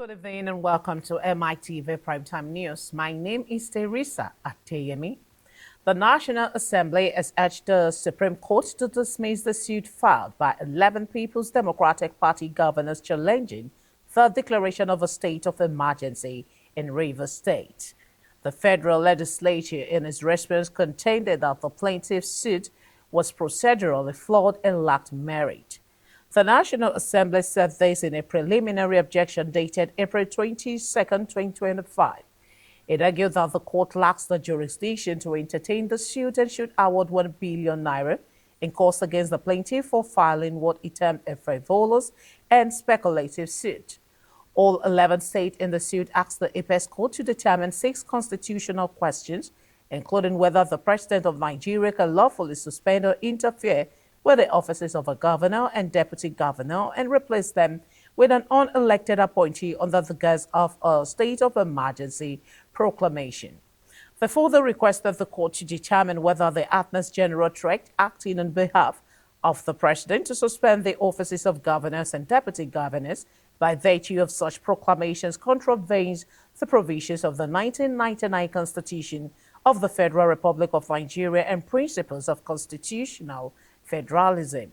Good evening and welcome to MITV Primetime News. My name is Teresa Ateyemi. The National Assembly has urged the Supreme Court to dismiss the suit filed by 11 People's Democratic Party governors challenging the declaration of a state of emergency in Rivers State. The federal legislature, in its response, contended that the plaintiff's suit was procedurally flawed and lacked merit. The National Assembly said this in a preliminary objection dated April 22, 2025. It argued that the court lacks the jurisdiction to entertain the suit and should award 1 billion naira in costs against the plaintiff for filing what it termed a frivolous and speculative suit. All 11 states in the suit asked the Apex Court to determine 6 constitutional questions, including whether the President of Nigeria can lawfully suspend or interfere with the offices of a governor and deputy governor and replace them with an unelected appointee under the guise of a state of emergency proclamation. They further requested the court to determine whether the Attorney General Tract, acting on behalf of the president, to suspend the offices of governors and deputy governors by virtue of such proclamations contravenes the provisions of the 1999 Constitution of the Federal Republic of Nigeria and principles of constitutional federalism.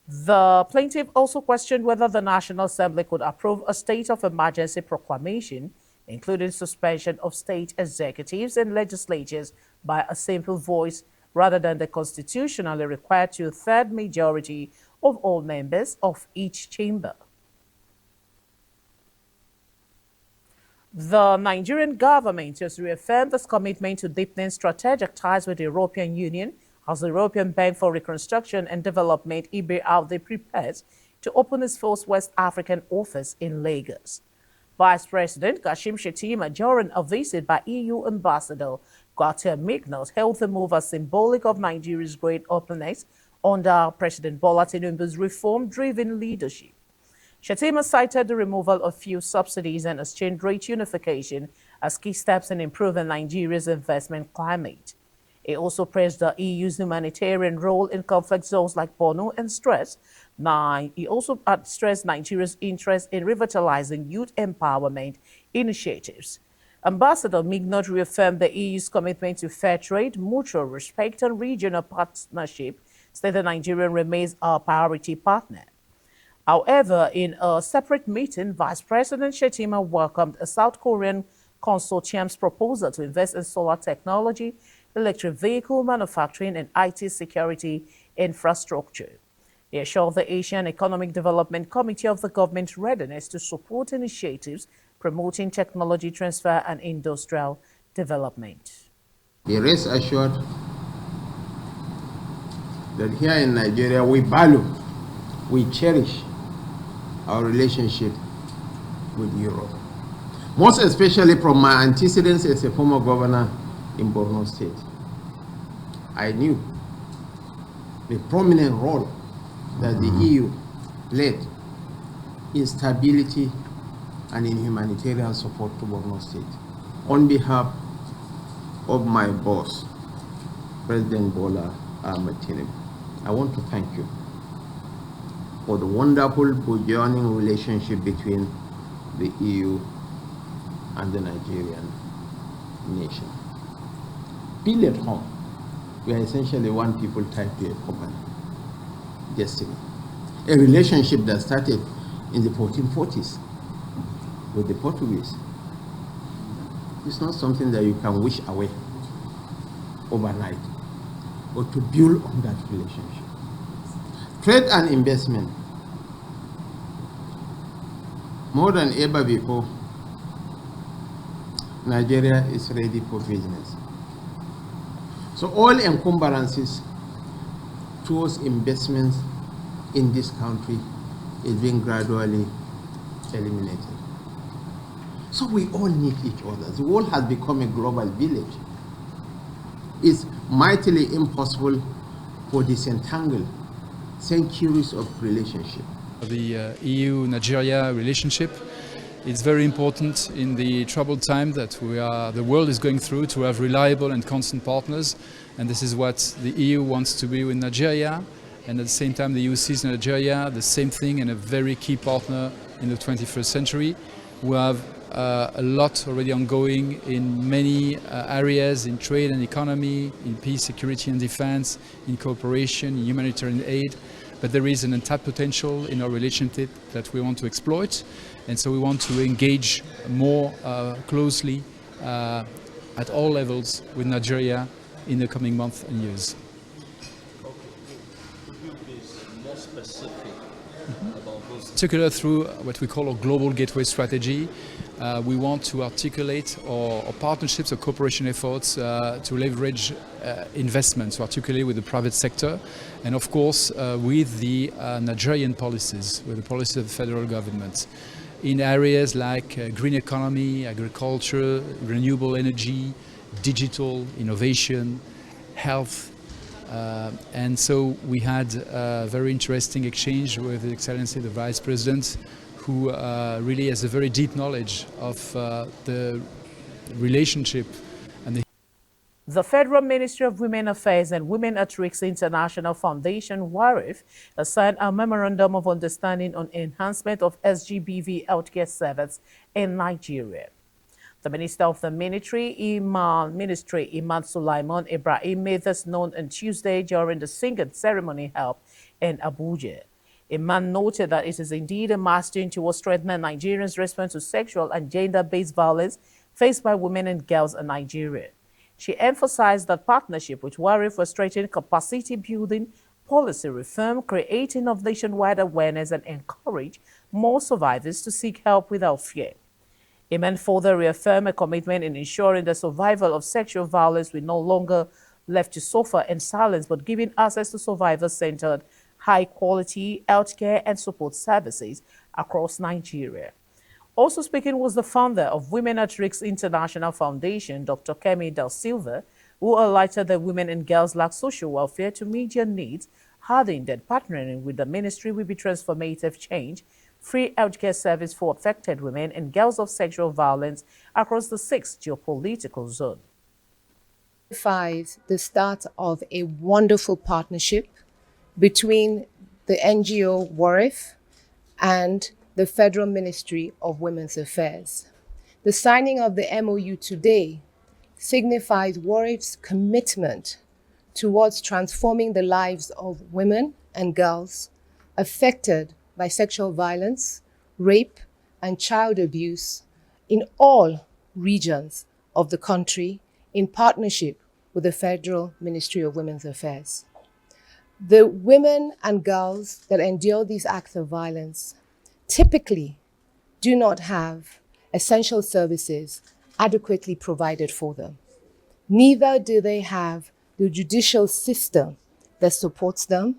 The plaintiff also questioned whether the National Assembly could approve a state of emergency proclamation, including suspension of state executives and legislatures by a simple voice rather than the constitutionally required 2/3 majority of all members of each chamber. The Nigerian government has reaffirmed its commitment to deepening strategic ties with the European Union as the European Bank for Reconstruction and Development (EBRD) prepares to open its first West African office in Lagos. Vice President Kashim Shettima, during a visit by EU Ambassador Gauthier Mignot, hailed the move as symbolic of Nigeria's great openness under President Bola Tinubu's reform-driven leadership. Shettima cited the removal of fuel subsidies and exchange rate unification as key steps in improving Nigeria's investment climate. He also praised the EU's humanitarian role in conflict zones like Borno and He also stressed Nigeria's interest in revitalizing youth empowerment initiatives. Ambassador Mignot reaffirmed the EU's commitment to fair trade, mutual respect, and regional partnership, stating Nigeria remains our priority partner. However, in a separate meeting, Vice President Shettima welcomed a South Korean consortium's proposal to invest in solar technology, electric vehicle manufacturing, and IT security infrastructure. They assured the Asian Economic Development Committee of the government's readiness to support initiatives promoting technology transfer and industrial development. Be rest assured that here in Nigeria we value, we cherish our relationship with Europe. Most especially from my antecedents as a former governor in Borno State. I knew the prominent role that the EU played in stability and in humanitarian support to Borno State. On behalf of my boss, President Bola Ahmed Tinubu, I want to thank you for the wonderful burgeoning relationship between the EU and the Nigerian nation. Feel at home. We are essentially one people tied to a common destiny. A relationship that started in the 1440s with the Portuguese. It's not something that you can wish away overnight, but to build on that relationship. Trade and investment. More than ever before, Nigeria is ready for business. So all encumbrances towards investments in this country is being gradually eliminated. So we all need each other. The world has become a global village. It's mightily impossible for disentangle centuries of relationship. The EU-Nigeria relationship is very important in the troubled time that the world is going through, to have reliable and constant partners, and this is what the EU wants to be with Nigeria, and at the same time the EU sees Nigeria the same thing and a very key partner in the 21st century. We have a lot already ongoing in many areas, in trade and economy, in peace, security and defense, in cooperation, in humanitarian aid. But there is an untapped potential in our relationship that we want to exploit. And so we want to engage more closely at all levels with Nigeria in the coming months and years. Could you be more specific about those? Particularly through what we call a global gateway strategy, we want to articulate our partnerships or cooperation efforts to leverage investments, particularly with the private sector, and of course with the Nigerian policies, with the policies of the federal government, in areas like green economy, agriculture, renewable energy, digital innovation, health. And so we had a very interesting exchange with His Excellency the Vice President, who really has a very deep knowledge of the relationship and the Federal Ministry of Women Affairs and Women at Risk International Foundation, WARIF, has signed a Memorandum of Understanding on enhancement of SGBV healthcare service in Nigeria. The Minister of the Ministry, Iman Sulaiman Ibrahim, made this known on Tuesday during the singing ceremony held in Abuja. Iman noted that it is indeed a milestone towards strengthening Nigerians' response to sexual and gender-based violence faced by women and girls in Nigeria. She emphasized that partnership with WARIF will strengthen capacity building, policy reform, creating of nationwide awareness, and encourage more survivors to seek help without fear. Iman further reaffirmed a commitment in ensuring the survival of sexual violence will no longer left to suffer in silence, but giving access to survivor-centered, high-quality healthcare and support services across Nigeria. Also speaking was the founder of Women at Risk International Foundation, Dr. Kemi Del Silva, who highlighted that women and girls lack social welfare to meet their needs, adding that partnering with the ministry will be transformative change, free healthcare service for affected women and girls of sexual violence across the 6 geopolitical zone. The start of a wonderful partnership between the NGO WARIF and the Federal Ministry of Women's Affairs. The signing of the MOU today signifies WARIF's commitment towards transforming the lives of women and girls affected by sexual violence, rape, and child abuse in all regions of the country in partnership with the Federal Ministry of Women's Affairs. The women and girls that endure these acts of violence typically do not have essential services adequately provided for them. Neither do they have the judicial system that supports them,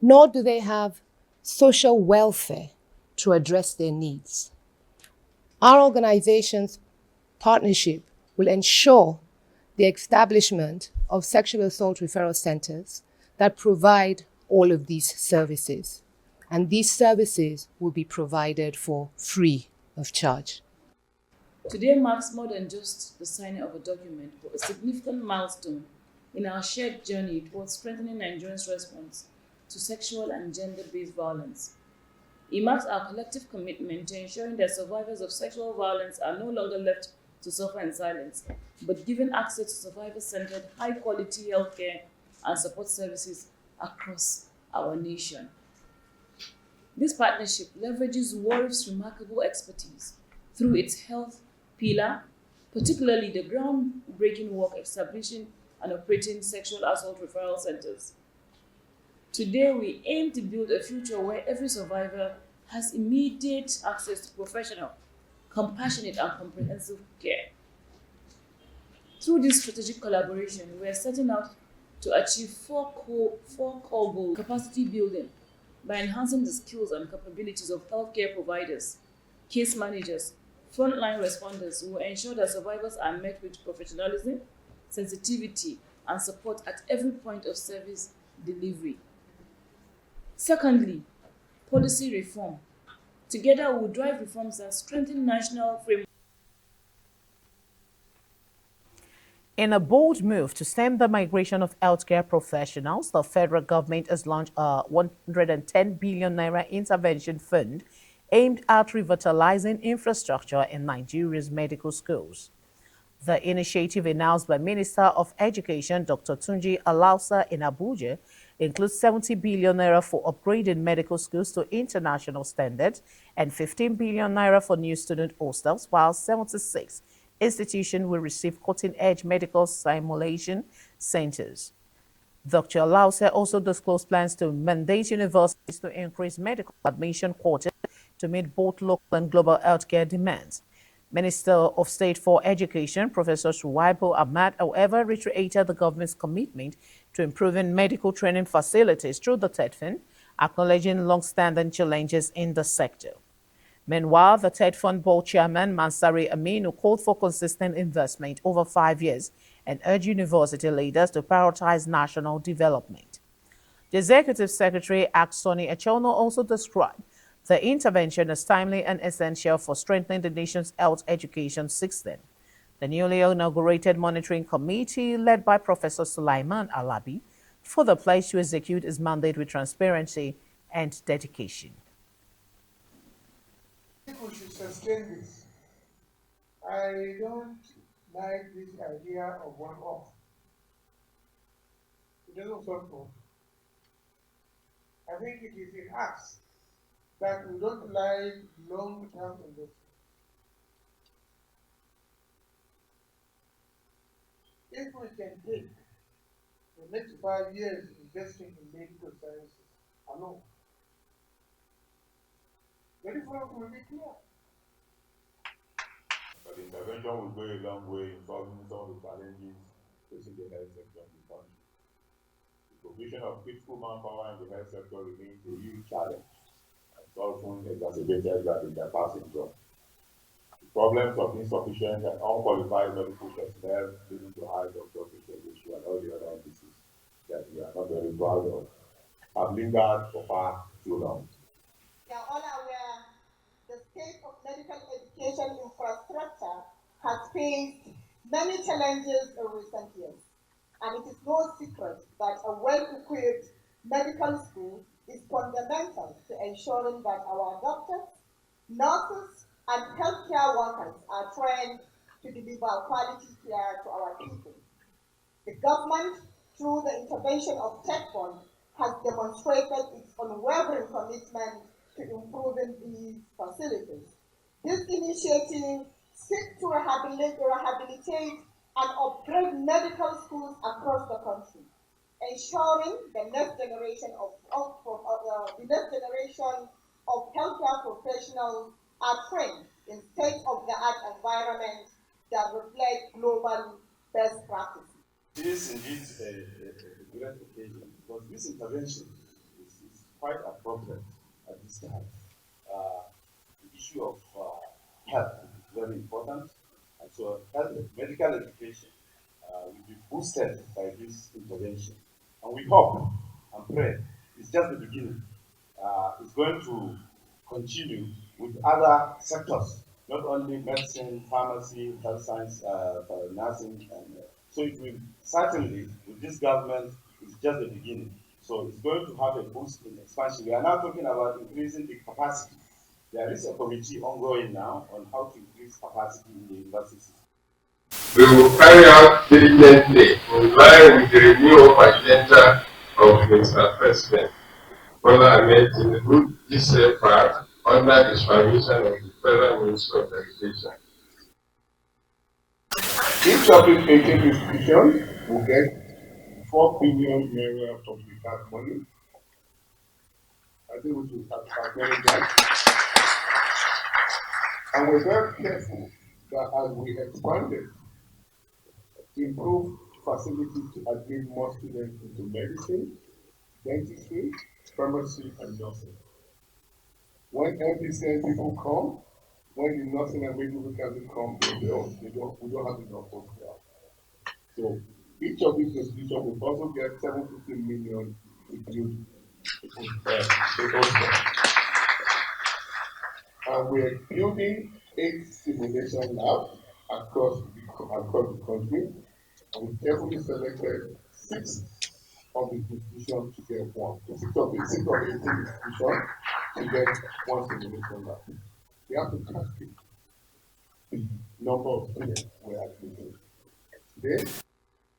nor do they have social welfare to address their needs. Our organization's partnership will ensure the establishment of sexual assault referral centers that provide all of these services. And these services will be provided for free of charge. Today marks more than just the signing of a document, but a significant milestone in our shared journey towards strengthening Nigerians' response to sexual and gender-based violence. It marks our collective commitment to ensuring that survivors of sexual violence are no longer left to suffer in silence, but given access to survivor-centered, high-quality healthcare and support services across our nation. This partnership leverages WARIF's remarkable expertise through its health pillar, particularly the groundbreaking work establishing and operating sexual assault referral centers. Today, we aim to build a future where every survivor has immediate access to professional, compassionate, and comprehensive care. Through this strategic collaboration, we are setting out to achieve four core goals: capacity building by enhancing the skills and capabilities of healthcare providers, case managers, frontline responders who will ensure that survivors are met with professionalism, sensitivity, and support at every point of service delivery. Secondly, policy reform. Together, we will drive reforms that strengthen national framework. In a bold move to stem the migration of healthcare professionals, the federal government has launched a 110 billion naira intervention fund aimed at revitalizing infrastructure in Nigeria's medical schools. The initiative announced by Minister of Education Dr. Tunji Alausa in Abuja includes 70 billion naira for upgrading medical schools to international standards and 15 billion naira for new student hostels, while 76 institutions will receive cutting-edge medical simulation centers. Dr. Alausa also disclosed plans to mandate universities to increase medical admission quotas to meet both local and global healthcare demands. Minister of State for Education, Professor Suwaibu Ahmad, however, reiterated the government's commitment to improving medical training facilities through the TEDFund, acknowledging long-standing challenges in the sector. Meanwhile, the TEDFund board chairman, Mansari Aminu, called for consistent investment over 5 years and urged university leaders to prioritize national development. The executive secretary, Aksoni Echono, also described the intervention is timely and essential for strengthening the nation's health education system. The newly inaugurated monitoring committee, led by Professor Sulaiman Alabi, further pledged to execute its mandate with transparency and dedication. I think we should sustain this. I don't like this idea of one-off. It doesn't solve problem. I think it is in us that we don't like long-term investment. If we can take the next 5 years investing in medical sciences alone, the difference will be clear. But intervention will go a long way in solving some of the challenges facing the health sector in the country. The provision of critical manpower in the health sector remains a huge challenge, and it's often exacerbated by the bypassing job. The problems of insufficient and unqualified medical personnel leading to high doctor-patient ratio and all the other indices that we are not very proud of have lingered for far too long. We are all aware the state of medical education infrastructure has faced many challenges in recent years, and it is no secret that a well-equipped medical school is fundamental to ensuring that our doctors, nurses, and healthcare workers are trained to deliver quality care to our people. The government, through the intervention of TEDFund, has demonstrated its unwavering commitment to improving these facilities. This initiative seeks to rehabilitate and upgrade medical schools across the country, ensuring the next generation of healthcare professionals are trained in state-of-the-art environments that reflect global best practices. It is indeed a great occasion because this intervention is quite appropriate at this time. The issue of health is very important, and so medical education will be boosted by this intervention. And we hope and pray it's just the beginning. It's going to continue with other sectors, not only medicine, pharmacy, health science, nursing, and so it will certainly, with this government, it's just the beginning. So it's going to have a boost in expansion. We are now talking about increasing the capacity. There is a committee ongoing now on how to increase capacity in the universities. We will carry out diligently in line with the renewal agenda of Mr. President Bola Ahmed Tinubu GCFR under the supervision of the Federal Ministry of Education. Each of these 18 institutions will get 4 billion naira of the tax money. I think we should acknowledge that. And we're very careful that as we expanded to improve facilities to admit more students into medicine, dentistry, pharmacy, and nursing. When MPCN people come, when the nursing and medical council come, we don't have enough hospitals. So each of these institutions will also get 750 million to build a hospital. And we are building 8 simulation labs across the country. And we carefully selected 6 of the institution to get one. The seat of the 18 institution to get one simulation lab. We have to calculate the number of students we are admitting. Then